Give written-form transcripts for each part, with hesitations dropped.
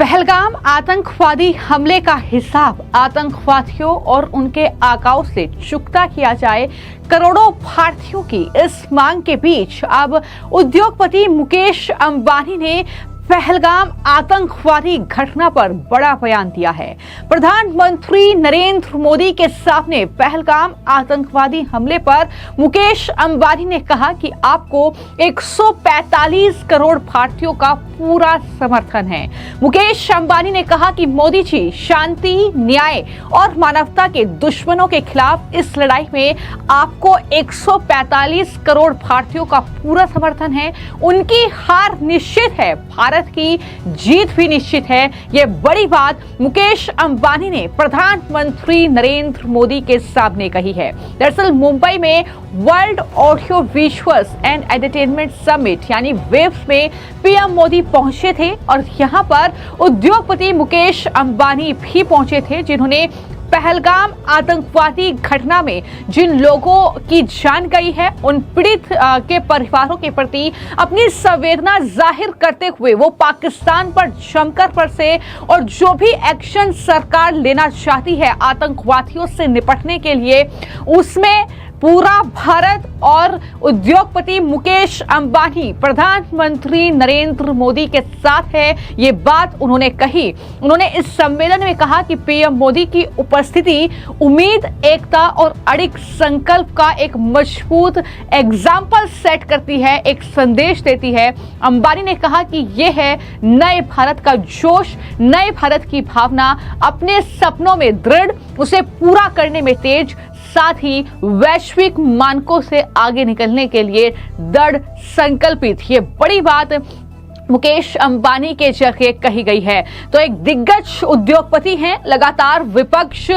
पहलगाम आतंकवादी हमले का हिसाब आतंकवादियों और उनके आकाओं से चुकता किया जाए। करोड़ों भारतीयों की इस मांग के बीच अब उद्योगपति मुकेश अंबानी ने पहलगाम आतंकवादी घटना पर बड़ा बयान दिया है। प्रधानमंत्री नरेंद्र मोदी के सामने पहलगाम आतंकवादी हमले पर मुकेश अंबानी ने कहा कि आपको 145 करोड़ भारतीयों का पूरा समर्थन है। मुकेश अंबानी ने कहा कि मोदी जी शांति, न्याय और मानवता के दुश्मनों के खिलाफ इस लड़ाई में आपको 145 करोड़ भारतीयों का पूरा समर्थन है। उनकी हार निश्चित है, भारत की जीत भी निश्चित है। यह बड़ी बात मुकेश अंबानी ने प्रधानमंत्री नरेंद्र मोदी के सामने कही है। दरअसल मुंबई में world audio visuals and entertainment summit यानी वेव्स में पीएम मोदी पहुंचे थे और यहां पर उद्योगपति मुकेश अंबानी भी पहुंचे थे, जिन्होंने पहलगाम आतंकवादी घटना में जिन लोगों की जान गई है उन पीड़ित के परिवारों के प्रति अपनी संवेदना जाहिर करते हुए वो पाकिस्तान पर जमकर बरसे और जो भी एक्शन सरकार लेना चाहती है आतंकवादियों से निपटने के लिए, उसमें पूरा भारत और उद्योगपति मुकेश अंबानी प्रधानमंत्री नरेंद्र मोदी के साथ है। ये बात उन्होंने कही। उन्होंने इस सम्मेलन में कहा कि पीएम मोदी की उपस्थिति उम्मीद, एकता और अडिग संकल्प का एक मजबूत एग्जाम्पल सेट करती है, एक संदेश देती है। अंबानी ने कहा कि यह है नए भारत का जोश, नए भारत की भावना, अपने सपनों में दृढ़, उसे पूरा करने में तेज, साथ ही वैश्विक मानकों से आगे निकलने के लिए दृढ़ संकल्पित। ये बड़ी बात मुकेश अंबानी के जरिए कही गई है। तो एक दिग्गज उद्योगपति हैं, लगातार विपक्ष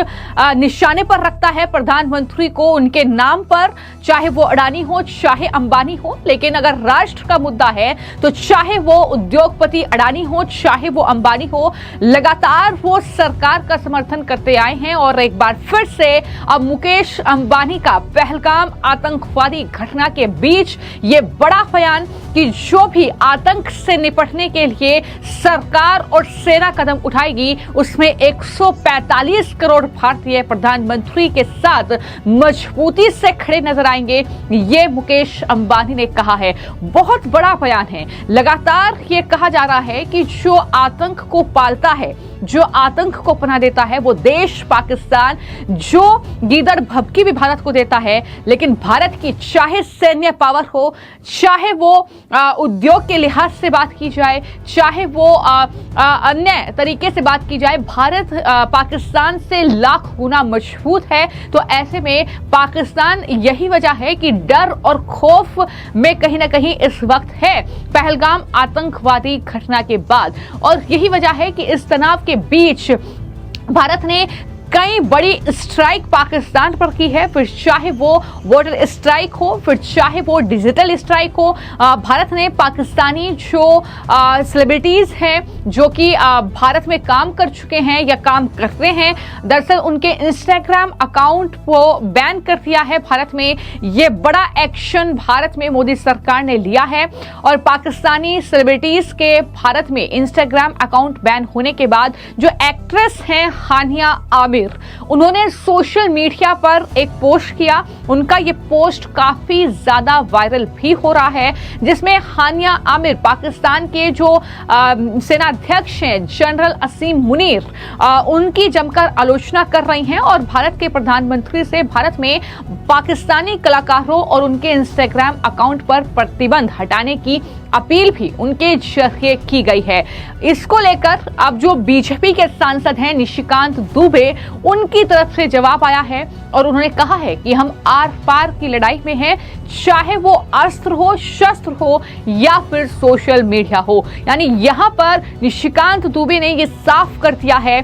निशाने पर रखता है प्रधानमंत्री को उनके नाम पर, चाहे वो अडानी हो चाहे अंबानी हो। लेकिन अगर राष्ट्र का मुद्दा है तो चाहे वो उद्योगपति अडानी हो चाहे वो अंबानी हो, लगातार वो सरकार का समर्थन करते आए हैं। और एक बार फिर से अब मुकेश अंबानी का पहलगाम आतंकवादी घटना के बीच ये बड़ा बयान कि जो भी आतंक से निपटने के लिए सरकार और सेना कदम उठाएगी, उसमें 145 करोड़ भारतीय प्रधानमंत्री के साथ मजबूती से खड़े नजर आएंगे, ये मुकेश अंबानी ने कहा है। बहुत बड़ा बयान है। लगातार ये कहा जा रहा है कि जो आतंक को पालता है, जो आतंक को पनाह देता है, वो देश पाकिस्तान जो गीदड़ भभकी भी भारत को देता है, लेकिन भारत की चाहे सैन्य पावर हो, चाहे वो उद्योग के लिहाज से बात की जाए, चाहे वो अन्य तरीके से बात की जाए, भारत पाकिस्तान से लाख गुना मजबूत है। तो ऐसे में पाकिस्तान, यही वजह है कि डर और खौफ में कहीं ना कहीं इस वक्त है पहलगाम आतंकवादी घटना के बाद। और यही वजह है कि इस तनाव के बीच भारत ने कई बड़ी स्ट्राइक पाकिस्तान पर की है, फिर चाहे वो वाटर स्ट्राइक हो, फिर चाहे वो डिजिटल स्ट्राइक हो। भारत ने पाकिस्तानी जो सेलिब्रिटीज हैं जो कि भारत में काम कर चुके हैं या काम करते हैं, दरअसल उनके इंस्टाग्राम अकाउंट को बैन कर दिया है भारत में। ये बड़ा एक्शन भारत में मोदी सरकार ने लिया है और पाकिस्तानी सेलिब्रिटीज के भारत में इंस्टाग्राम अकाउंट बैन होने के बाद जो एक्ट्रेस हैं हानिया आमिर, उन्होंने सोशल मीडिया पर एक पोस्ट किया। उनका ये पोस्ट काफी ज्यादा वायरल भी हो रहा है, जिसमें हानिया आमिर पाकिस्तान के जो सेनाध्यक्ष हैं जनरल असीम मुनीर, उनकी जमकर आलोचना कर रही हैं और भारत के प्रधानमंत्री से भारत में पाकिस्तानी कलाकारों और उनके इंस्टाग्राम अकाउंट पर प्रतिबंध हटाने की अपील भी उनके जरिए की गई है। इसको लेकर अब जो बीजेपी के सांसद हैं निशिकांत दुबे, उनकी तरफ से जवाब आया है और उन्होंने कहा है कि हम आर पार की लड़ाई में हैं, चाहे वो अस्त्र हो, शस्त्र हो या फिर सोशल मीडिया हो। यानी यहां पर निशिकांत दुबे ने ये साफ कर दिया है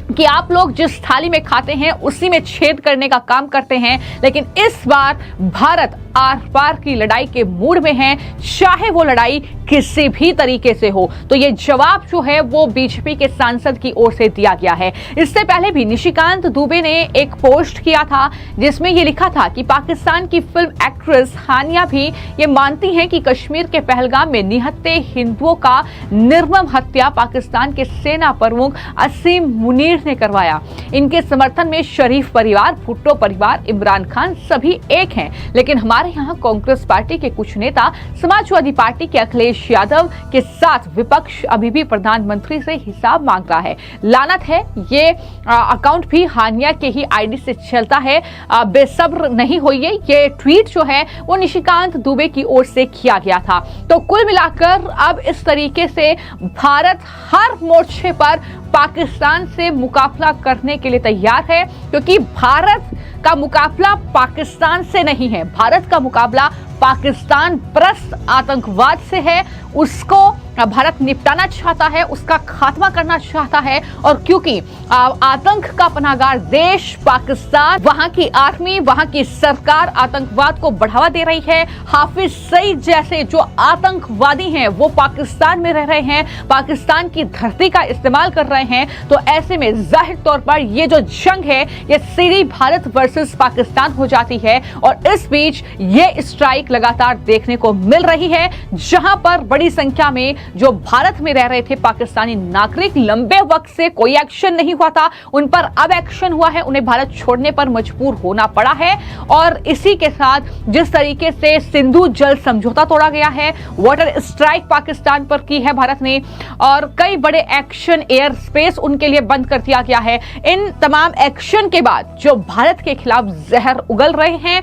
कि आप लोग जिस थाली में खाते हैं उसी में छेद करने का काम करते हैं, लेकिन इस बार भारत आर पार की लड़ाई के मूड में है, चाहे वो लड़ाई किसी भी तरीके से हो। तो ये जवाब जो है वो बीजेपी के सांसद की ओर से दिया गया है। इससे पहले भी निशिकांत दुबे ने एक पोस्ट किया था जिसमें ये लिखा था कि पाकिस्तान की फिल्म एक्ट्रेस हानिया भी ये मानती हैं कि कश्मीर के पहलगाम में निहत्थे हिंदुओं का निर्मम हत्या पाकिस्तान के सेना प्रमुख असीम मुनीर ने करवाया। इनके समर्थन में शरीफ परिवार, भुट्टो परिवार, इमरान खान सभी एक हैं। लेकिन हमारे यहाँ कांग्रेस पार्टी के कुछ नेता, समाजवादी पार्टी के अखिलेश यादव के साथ विपक्ष अभी भी प्रधानमंत्री से हिसाब मांग रहा है। लानत है, ये अकाउंट भी हानिया के ही आईडी से चलता है। बेसब्र नहीं होइए, ये ट्वीट जो है वो निशिकांत दुबे की ओर से किया गया था। तो कुल मिलाकर अब इस तरीके से भारत हर मोर्चे पर पाकिस्तान से मुकाबला करने के लिए तैयार है, क्योंकि भारत का मुकाबला पाकिस्तान से नहीं है, भारत का मुकाबला पाकिस्तान परस्त आतंकवाद से है। उसको भारत निपटाना चाहता है, उसका खात्मा करना चाहता है। और क्योंकि आतंक का पनाहगार देश पाकिस्तान, वहां की आर्मी, वहां की सरकार आतंकवाद को बढ़ावा दे रही है। हाफिज सईद जैसे जो आतंकवादी हैं वो पाकिस्तान में रह रहे हैं, पाकिस्तान की धरती का इस्तेमाल कर रहे हैं। तो ऐसे में जाहिर तौर पर ये जो जंग है ये सीधी भारत वर्सेस पाकिस्तान हो जाती है। और इस बीच ये स्ट्राइक लगातार देखने को मिल रही है, जहां पर बड़ी संख्या में जो भारत में रह रहे थे पाकिस्तानी नागरिक, लंबे वक्त से कोई एक्शन नहीं हुआ था, उन पर अब एक्शन हुआ है, उन्हें भारत छोड़ने पर मजबूर होना पड़ा है। और इसी के साथ जिस तरीके से सिंधु जल समझौता तोड़ा गया है, वाटर स्ट्राइक पाकिस्तान पर की है भारत ने, और कई बड़े एक्शन एयर स्पेस उनके लिए बंद कर दिया गया है। इन तमाम एक्शन के बाद जो भारत के खिलाफ जहर उगल रहे हैं,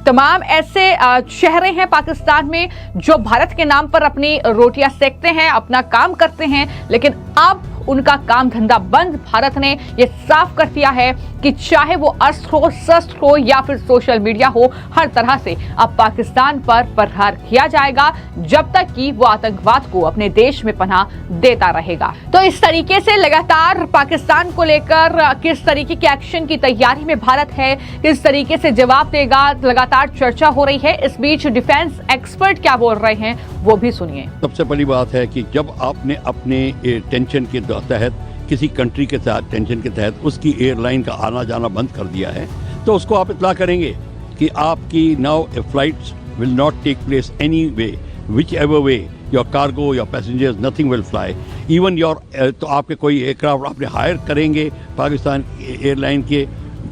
तमाम ऐसे शहरें हैं पाकिस्तान में जो भारत के नाम पर अपनी रोटियां सेकते हैं, अपना काम करते हैं, लेकिन अब उनका काम धंधा बंद। भारत ने यह साफ कर दिया है कि चाहे वो अस्त्र हो, शस्त्र हो या फिर सोशल मीडिया हो, हर तरह से अब पाकिस्तान पर प्रहार किया जाएगा जब तक कि वो आतंकवाद को अपने देश में पनाह देता रहेगा। तो इस तरीके से लगातार पाकिस्तान को लेकर किस तरीके के एक्शन की तैयारी में भारत है, किस तरीके से जवाब देगा, लगातार चर्चा हो रही है। इस बीच डिफेंस एक्सपर्ट क्या बोल रहे हैं वो भी सुनिए। सबसे बड़ी बात है कि जब आपने अपने टेंशन के तहत किसी कंट्री के साथ टेंशन के तहत उसकी एयरलाइन का आना जाना बंद कर दिया है, तो उसको आप इत्तला करेंगे कि आपकी now flights will not take place any way, whichever way, your cargo, your passengers, nothing will fly, even your, तो आपके कोई एयरक्राफ्ट आपने हायर करेंगे पाकिस्तान एयरलाइन के,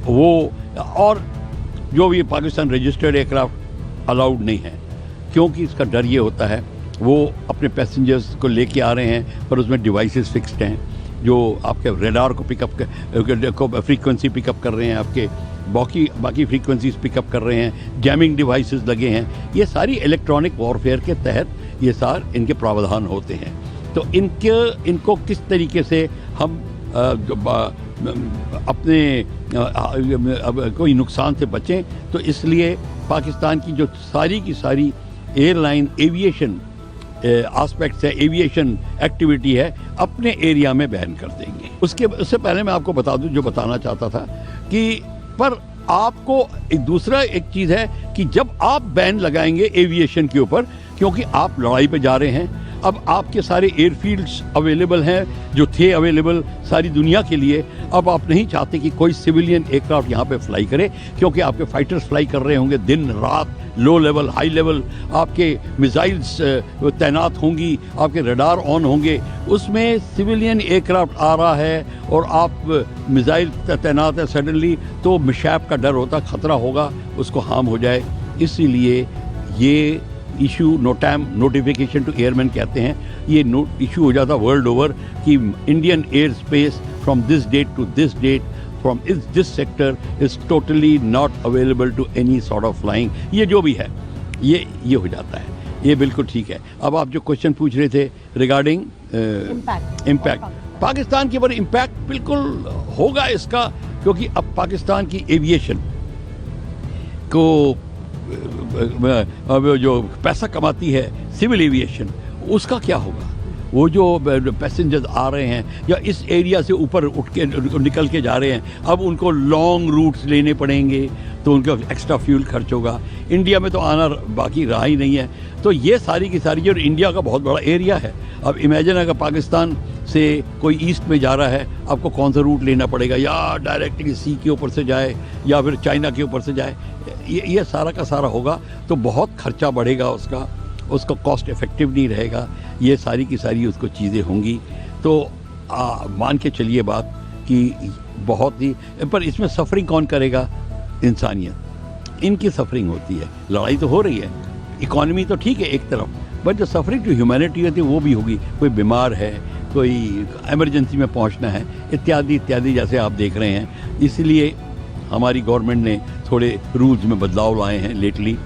वो और जो भी पाकिस्तान रजिस्टर्ड एयरक्राफ्ट अलाउड नहीं है, क्योंकि इसका डर ये होता है वो अपने पैसेंजर्स को लेके आ रहे हैं पर उसमें डिवाइसेस फिक्स्ड हैं जो आपके रेडार को पिकअप फ्रीक्वेंसी पिकअप कर रहे हैं, आपके बाकी फ्रीक्वेंसीज पिकअप कर रहे हैं, जैमिंग डिवाइसेस लगे हैं। ये सारी इलेक्ट्रॉनिक वॉरफेयर के तहत ये सारे इनके प्रावधान होते हैं। तो इनको किस तरीके से हम अपने कोई नुकसान से बचें, तो इसलिए पाकिस्तान की जो सारी की सारी एयरलाइन एविएशन एस्पेक्ट्स है, एविएशन एक्टिविटी है, अपने एरिया में बैन कर देंगे। उससे पहले मैं आपको बता दूं जो बताना चाहता था कि पर आपको एक चीज़ है कि जब आप बैन लगाएंगे एविएशन के ऊपर, क्योंकि आप लड़ाई पे जा रहे हैं, अब आपके सारे एयरफील्ड्स अवेलेबल हैं जो थे अवेलेबल सारी दुनिया के लिए, अब आप नहीं चाहते कि कोई सिविलियन एयरक्राफ्ट यहाँ पे फ्लाई करे, क्योंकि आपके फाइटर्स फ्लाई कर रहे होंगे दिन रात, लो लेवल हाई लेवल, आपके मिसाइल्स तैनात होंगी, आपके रडार ऑन होंगे, उसमें सिविलियन एयरक्राफ्ट आ रहा है और आप मिसाइल तैनात है सडनली, तो मिशैप का डर होता, खतरा होगा उसको हार्म हो जाए। इसीलिए ये issue NOTAM notification to airman कहते हैं, ये इशू हो जाता वर्ल्ड ओवर कि Indian airspace from this date to this date from this sector is totally not available to any sort of flying. ये जो भी है ये हो जाता है, ये बिल्कुल ठीक है। अब आप जो क्वेश्चन पूछ रहे थे रिगार्डिंग इम्पैक्ट पाकिस्तान के ऊपर, इम्पैक्ट बिल्कुल होगा इसका, क्योंकि अब पाकिस्तान की एविएशन को अब जो पैसा कमाती है सिविल एविएशन, उसका क्या होगा? वो जो पैसेंजर्स आ रहे हैं या इस एरिया से ऊपर उठ के निकल के जा रहे हैं, अब उनको लॉन्ग रूट्स लेने पड़ेंगे, तो उनका एक्स्ट्रा फ्यूल खर्च होगा। इंडिया में तो आना बाकी रहा ही नहीं है। तो ये सारी की सारी, और इंडिया का बहुत बड़ा एरिया है। अब इमेजिन अगर पाकिस्तान से कोई ईस्ट में जा रहा है, आपको कौन सा रूट लेना पड़ेगा, या डायरेक्टली सी के ऊपर से जाए या फिर चाइना के ऊपर से जाए, ये सारा का सारा होगा तो बहुत खर्चा बढ़ेगा उसका कॉस्ट इफेक्टिव नहीं रहेगा। ये सारी की सारी उसको चीज़ें होंगी। तो मान के चलिए बात कि बहुत ही, पर इसमें सफरिंग कौन करेगा? इंसानियत, इनकी सफरिंग होती है। लड़ाई तो हो रही है, इकॉनमी तो ठीक है एक तरफ, बट जो सफरिंग जो ह्यूमैनिटी होती है वो भी होगी। कोई बीमार है, कोई इमरजेंसी में पहुंचना है, इत्यादि इत्यादि, जैसे आप देख रहे हैं। इसलिए हमारी गवर्नमेंट ने थोड़े रूल्स में बदलाव लाए हैं लेटली,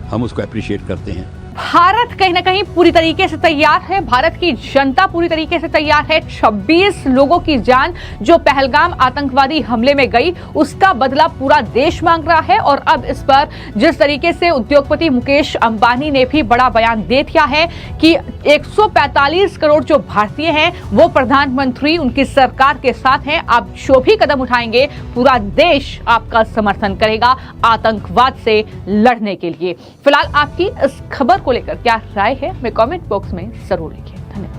हम उसको अप्रिशिएट करते हैं। भारत कहीं ना कहीं पूरी तरीके से तैयार है, भारत की जनता पूरी तरीके से तैयार है। 26 लोगों की जान जो पहलगाम आतंकवादी हमले में गई, उसका बदला पूरा देश मांग रहा है। और अब इस पर जिस तरीके से उद्योगपति मुकेश अंबानी ने भी बड़ा बयान दे दिया है कि 145 करोड़ जो भारतीय हैं वो प्रधानमंत्री उनकी सरकार के साथ हैं। आप जो भी कदम उठाएंगे, पूरा देश आपका समर्थन करेगा आतंकवाद से लड़ने के लिए। फिलहाल आपकी इस खबर को लेकर क्या राय है, हमें कमेंट बॉक्स में जरूर लिखिए।